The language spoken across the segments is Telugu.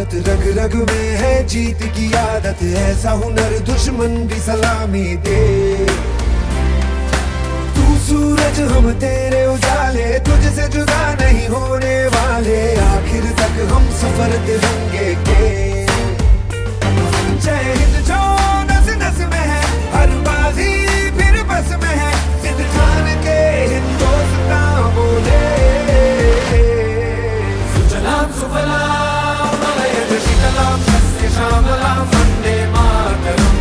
शहादत रग रग में है, जीत की आदत, ऐसा हुनर दुश्मन भी सलामी दे। तू सूरज हम तेरे उजाले, तुझसे जुदा नहीं होने वाले, आखिर तक हम सफर तिरंगे के। जय हिंद जो नस नस में है, हर बाजी फिर बस में है, सिंध ठान के हिंदुस्तान बोले। सुजलाम सुफलाम मलयज शीतलाम सस्य श्यामलाम वंदे मातरम।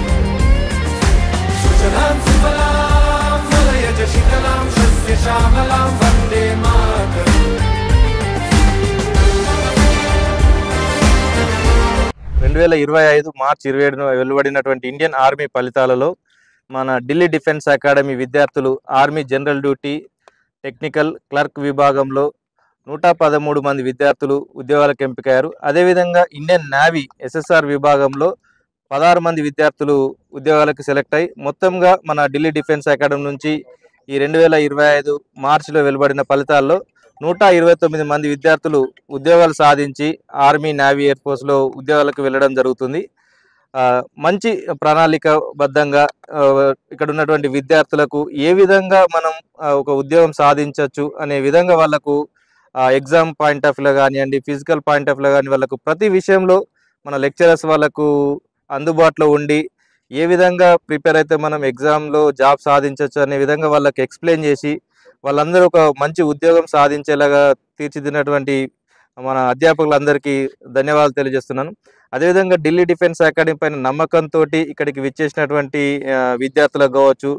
सुजलाम सुफलाम मलयज शीतलाम सस्य श्यामलाम वंदे मातरम। 2025 మార్చి 27న వెలువడినటువంటి ఇండియన్ ఆర్మీ ఫలితాలలో మన ఢిల్లీ డిఫెన్స్ అకాడమీ విద్యార్థులు army general duty technical clerk విభాగంలో 113 మంది విద్యార్థులు ఉద్యోగాలకు ఎంపికయ్యారు. అదేవిధంగా ఇండియన్ నేవీ ఎస్ఎస్ఆర్ విభాగంలో 16 మంది విద్యార్థులు ఉద్యోగాలకు సెలెక్ట్ అయ్యి మొత్తంగా మన ఢిల్లీ డిఫెన్స్ అకాడమీ నుంచి ఈ 2025 మార్చిలో వెలువడిన ఫలితాల్లో 129 మంది విద్యార్థులు ఉద్యోగాలు సాధించి ఆర్మీ నేవీ ఎయిర్ ఫోర్స్లో ఉద్యోగాలకు వెళ్ళడం జరుగుతుంది. మంచి ప్రణాళికబద్ధంగా ఇక్కడ ఉన్నటువంటి విద్యార్థులకు ఏ విధంగా మనం ఒక ఉద్యోగం సాధించవచ్చు అనే విధంగా వాళ్ళకు ఎగ్జామ్ పాయింట్ ఆఫ్ వ్యూలో కానివ్వండి, ఫిజికల్ పాయింట్ ఆఫ్ వ్యూలో కానీ వాళ్ళకు ప్రతి విషయంలో మన లెక్చరర్స్ వాళ్ళకు అందుబాటులో ఉండి ఏ విధంగా ప్రిపేర్ అయితే మనం ఎగ్జామ్లో జాబ్ సాధించవచ్చు అనే విధంగా వాళ్ళకి ఎక్స్ప్లెయిన్ చేసి వాళ్ళందరూ ఒక మంచి ఉద్యోగం సాధించేలాగా తీర్చిదిద్దినటువంటి మన అధ్యాపకులందరికీ ధన్యవాదాలు తెలియజేస్తున్నాను. అదేవిధంగా ఢిల్లీ డిఫెన్స్ అకాడమీ పైన నమ్మకంతో ఇక్కడికి విచ్చేసినటువంటి విద్యార్థులకు కావచ్చు,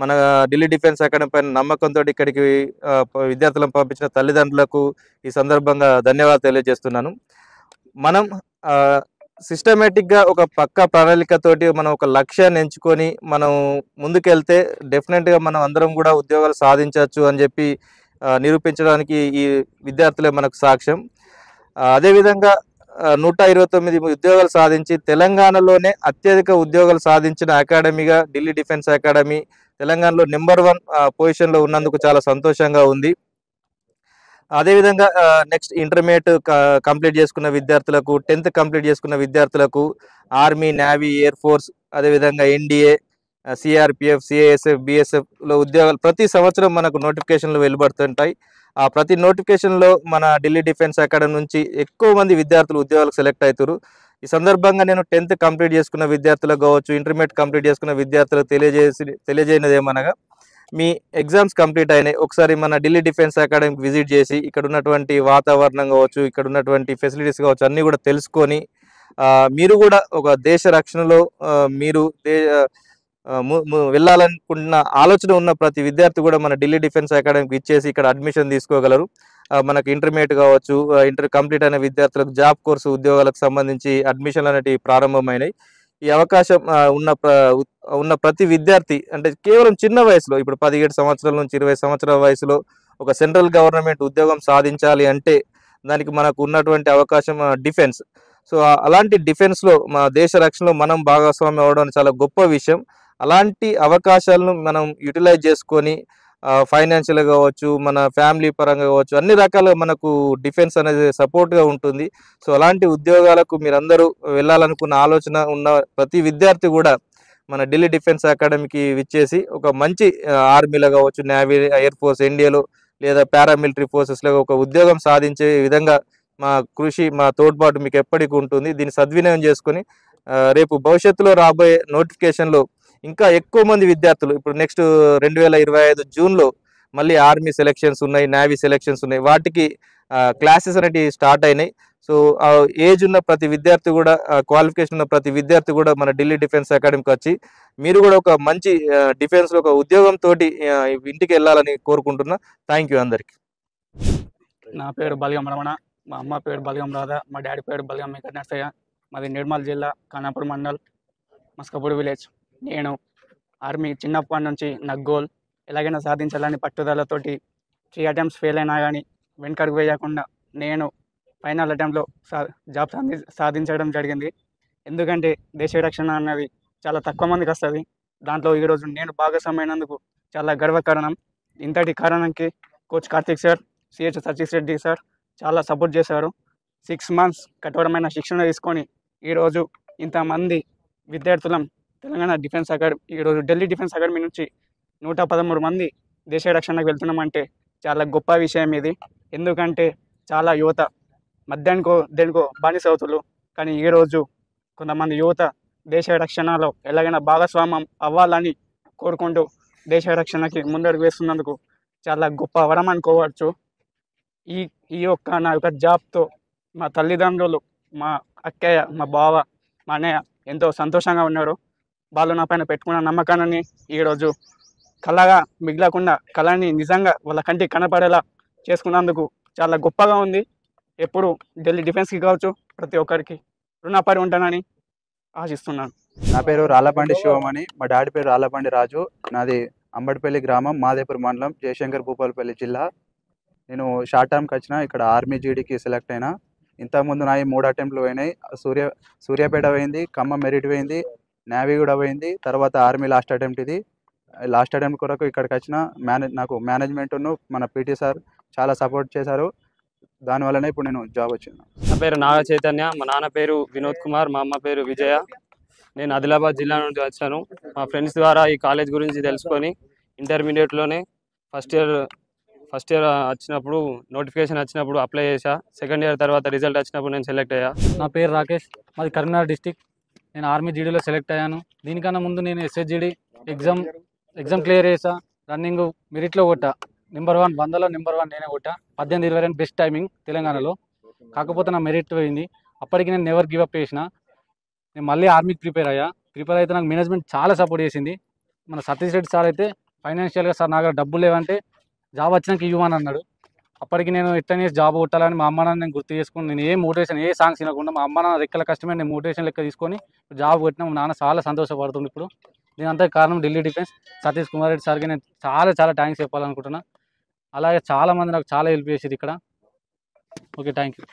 మన ఢిల్లీ డిఫెన్స్ అకాడమీ పైన నమ్మకంతో ఇక్కడికి విద్యార్థులను పంపించిన తల్లిదండ్రులకు ఈ సందర్భంగా ధన్యవాదాలు తెలియజేస్తున్నాను. మనం సిస్టమేటిక్గా ఒక పక్కా ప్రణాళికతోటి మనం ఒక లక్ష్యాన్ని ఎంచుకొని మనం ముందుకెళ్తే డెఫినెట్గా మనం అందరం కూడా ఉద్యోగాలు సాధించవచ్చు అని చెప్పి నిరూపించడానికి ఈ విద్యార్థులే మనకు సాక్ష్యం. అదేవిధంగా 129 ఉద్యోగాలు సాధించి తెలంగాణలోనే అత్యధిక ఉద్యోగాలు సాధించిన అకాడమీగా ఢిల్లీ డిఫెన్స్ అకాడమీ తెలంగాణలో నెంబర్ 1 పొజిషన్లో ఉన్నందుకు చాలా సంతోషంగా ఉంది. అదేవిధంగా నెక్స్ట్ ఇంటర్మీడియట్ కంప్లీట్ చేసుకున్న విద్యార్థులకు, 10th కంప్లీట్ చేసుకున్న విద్యార్థులకు ఆర్మీ, నేవీ, ఎయిర్ ఫోర్స్, అదేవిధంగా ఎన్డీఏ, సిఆర్పిఎఫ్, సిఐఎస్ఎఫ్, బిఎస్ఎఫ్లో ఉద్యోగాలు ప్రతి సంవత్సరం మనకు నోటిఫికేషన్లు వెలువడుతుంటాయి. ఆ ప్రతి నోటిఫికేషన్లో మన ఢిల్లీ డిఫెన్స్ అకాడమీ నుంచి ఎక్కువ మంది విద్యార్థులు ఉద్యోగాలకు సెలెక్ట్ అవుతారు. ఈ సందర్భంగా నేను 10th కంప్లీట్ చేసుకున్న విద్యార్థులకు కావచ్చు, ఇంటర్మీడియట్ కంప్లీట్ చేసుకున్న విద్యార్థులకు తెలియజేయనిది ఏమనగా, మీ ఎగ్జామ్స్ కంప్లీట్ అయినాయి, ఒకసారి మన ఢిల్లీ డిఫెన్స్ అకాడమీకి విజిట్ చేసి ఇక్కడ ఉన్నటువంటి వాతావరణం కావచ్చు, ఇక్కడ ఉన్నటువంటి ఫెసిలిటీస్ కావచ్చు అన్నీ కూడా తెలుసుకొని మీరు కూడా ఒక దేశ రక్షణలో మీరు వెళ్ళాలనుకుంటున్న ఆలోచన ఉన్న ప్రతి విద్యార్థి కూడా మన ఢిల్లీ డిఫెన్స్ అకాడమీకి ఇచ్చేసి ఇక్కడ అడ్మిషన్ తీసుకోగలరు. మనకు ఇంటర్మీడియట్ కావచ్చు, ఇంటర్ కంప్లీట్ అయిన విద్యార్థులకు జాబ్ కోర్సు ఉద్యోగాలకు సంబంధించి అడ్మిషన్లు అనేవి ప్రారంభమైనాయి. ఈ అవకాశం ఉన్న ప్రతి విద్యార్థి అంటే కేవలం చిన్న వయసులో, ఇప్పుడు 17 సంవత్సరాల నుంచి 20 సంవత్సరాల వయసులో ఒక సెంట్రల్ గవర్నమెంట్ ఉద్యోగం సాధించాలి అంటే దానికి మనకు ఉన్నటువంటి అవకాశం డిఫెన్స్. సో అలాంటి డిఫెన్స్లో మన దేశ రక్షణలో మనం భాగస్వామ్యం అవ్వడం చాలా గొప్ప విషయం. అలాంటి అవకాశాలను మనం యూటిలైజ్ చేసుకొని ఫైనాన్షియల్గా కావచ్చు, మన ఫ్యామిలీ పరంగా కావచ్చు, అన్ని రకాలుగా మనకు డిఫెన్స్ అనేది సపోర్ట్గా ఉంటుంది. సో అలాంటి ఉద్యోగాలకు మీరందరూ వెళ్ళాలనుకున్న ఆలోచన ఉన్న ప్రతి విద్యార్థి కూడా మన ఢిల్లీ డిఫెన్స్ అకాడమీకి విచ్చేసి ఒక మంచి ఆర్మీలో కావచ్చు, నేవీ, ఎయిర్ ఫోర్స్, ఎన్డీఏలో లేదా పారామిలిటరీ ఫోర్సెస్లో ఒక ఉద్యోగం సాధించే విధంగా మా కృషి, మా తోడ్పాటు మీకు ఎప్పటికీ ఉంటుంది. దీన్ని సద్వినియోగం చేసుకొని రేపు భవిష్యత్తులో రాబోయే నోటిఫికేషన్లో ఇంకా ఎక్కువ మంది విద్యార్థులు, ఇప్పుడు నెక్స్ట్ 2025 జూన్లో మళ్ళీ ఆర్మీ సెలెక్షన్స్ ఉన్నాయి, నేవీ సెలెక్షన్స్ ఉన్నాయి, వాటికి క్లాసెస్ అనేవి స్టార్ట్ అయినాయి. సో ఏజ్ ఉన్న ప్రతి విద్యార్థి కూడా, క్వాలిఫికేషన్ ఉన్న ప్రతి విద్యార్థి కూడా మన ఢిల్లీ డిఫెన్స్ అకాడమీకి వచ్చి మీరు కూడా ఒక మంచి డిఫెన్స్లో ఒక ఉద్యోగంతో ఇంటికి వెళ్ళాలని కోరుకుంటున్నా. థ్యాంక్ యూ అందరికీ. నా పేరు బలిగం రమణ, మా అమ్మ పేరు బలిగం రాధా, మా డాడీ పేరు బలిగం వెంకట నరసయ్య. మాది నిర్మల్ జిల్లా ఖానాపూర్ మండల్, మస్కపూర్ విలేజ్. నేను ఆర్మీ చిన్నప్పటి నుంచి నాకు గోల్ ఎలాగైనా సాధించాలని పట్టుదలతోటి 3 అటెంప్ట్స్ ఫెయిల్ అయినా కానీ వెనకడుగు వేయకుండా నేను ఫైనల్ అటెంప్ట్లో జాబ్ సాధించడం జరిగింది. ఎందుకంటే దేశ రక్షణ అన్నది చాలా తక్కువ మందికి వస్తుంది. దాంట్లో ఈరోజు నేను భాగస్వామైనందుకు చాలా గర్వకారణం. ఇంతటి కారణంకి coach Karthik sir, CH Satish Reddy sir చాలా సపోర్ట్ చేశారు. 6 మంత్స్ కఠోరమైన శిక్షణ తీసుకొని ఈరోజు ఇంతమంది విద్యార్థులం తెలంగాణ డిఫెన్స్ అకాడమీ ఈరోజు ఢిల్లీ డిఫెన్స్ అకాడమీ నుంచి 113 మంది దేశ రక్షణకు వెళ్తున్నామంటే చాలా గొప్ప విషయం ఇది. ఎందుకంటే చాలా యువత మధ్యాహ్నికో దేనికో బానిస అవుతులు, కానీ ఈరోజు కొంతమంది యువత దేశ రక్షణలో ఎలాగైనా భాగస్వామ్యం అవ్వాలని కోరుకుంటూ దేశ రక్షణకి ముందడుగు వేస్తున్నందుకు చాలా గొప్ప వరం అనుకోవచ్చు. ఈ నా యొక్క జాబ్తో మా తల్లిదండ్రులు, మా అక్కయ్య, మా బావ, మా అన్నయ్య ఎంతో సంతోషంగా ఉన్నారు. వాళ్ళు నా పైన పెట్టుకున్న నమ్మకాన్ని ఈరోజు కళగా మిగలకుండా కళని నిజంగా వాళ్ళ కంటికి కనపడేలా చేసుకున్నందుకు చాలా గొప్పగా ఉంది. ఎప్పుడు ఢిల్లీ డిఫెన్స్కి కావచ్చు ప్రతి ఒక్కరికి రుణపడి ఉంటానని ఆశిస్తున్నాను. నా పేరు రాళ్ళపండి శివమణి, మా డాడీ పేరు రాళ్ళపండి రాజు. నాది అంబడిపల్లి గ్రామం, మాదేపూర్ మండలం, జయశంకర్ భూపాలపల్లి జిల్లా. నేను షార్ట్ టర్మ్కి వచ్చిన ఇక్కడ ఆర్మీ జీడీకి సెలెక్ట్ అయినా. ఇంతకుముందు నా 3 అటెంప్ట్లు పోయినాయి. సూర్యాపేట పోయింది, ఖమ్మం మెరిట్ పోయింది, నేవీ కూడా పోయింది. తర్వాత ఆర్మీ లాస్ట్ అటెంప్ట్ ఇది. లాస్ట్ అటెంప్ట్ కొరకు ఇక్కడికి వచ్చిన నాకు మేనేజ్మెంట్ను మన పీటీ సార్ చాలా సపోర్ట్ చేశారు. దానివల్లనే ఇప్పుడు నేను జాబ్ వచ్చింది. నా పేరు నాగ చైతన్య, మా నాన్న పేరు వినోద్ కుమార్, మా అమ్మ పేరు విజయ. నేను ఆదిలాబాద్ జిల్లా నుండి వచ్చాను. మా ఫ్రెండ్స్ ద్వారా ఈ కాలేజ్ గురించి తెలుసుకొని ఇంటర్మీడియట్లోనే ఫస్ట్ ఇయర్ వచ్చినప్పుడు నోటిఫికేషన్ వచ్చినప్పుడు అప్లై చేశా. సెకండ్ ఇయర్ తర్వాత రిజల్ట్ వచ్చినప్పుడు నేను సెలెక్ట్ అయ్యా. నా పేరు రాకేష్, మాది కరీంనగర్ డిస్టిక్. నేను ఆర్మీ జీడీలో సెలెక్ట్ అయ్యాను. దీనికన్నా ముందు నేను ఎస్ఎస్జీడీ ఎగ్జామ్ క్లియర్ చేసా. రన్నింగ్ మెరిట్లో కొట్టా, నెంబర్ 1 100లో నెంబర్ 1 నేనే కొట్టా. 18:22 బెస్ట్ టైమింగ్ తెలంగాణలో. కాకపోతే నా మెరిట్ పోయింది. అప్పటికి నేను నెవర్ గివ్ అప్ చేసిన. నేను మళ్ళీ ఆర్మీకి ప్రిపేర్ అయితే నాకు మేనేజ్మెంట్ చాలా సపోర్ట్ చేసింది. మన సతీష్ రెడ్డి సార్ అయితే ఫైనాన్షియల్గా సార్ నా దగ్గర డబ్బులు లేవంటే జాబ్ వచ్చినాక ఇవ్వమని అన్నాడు. అప్పటికి నేను ఎట్లా జాబ్ కొట్టాలని మా అమ్మ నాన్న నేను గుర్తు చేసుకుని నేను ఏ సాంగ్స్ వినకుండా మా అమ్మ నాన్న రెక్కల కష్టమే నేను మోటివేషన్ లెక్క తీసుకొని జాబ్ కొట్టిన. మా నాన్న చాలా సంతోషపడుతుంది. ఇప్పుడు దీనంతా కారణం ఢిల్లీ డిఫెన్స్ సతీష్ కుమార్ రెడ్డి సార్కి నేను చాలా థ్యాంక్స్ చెప్పాలనుకుంటున్నా. అలాగే చాలామంది నాకు చాలా హెల్ప్ చేసేది ఇక్కడ. Okay, thank you.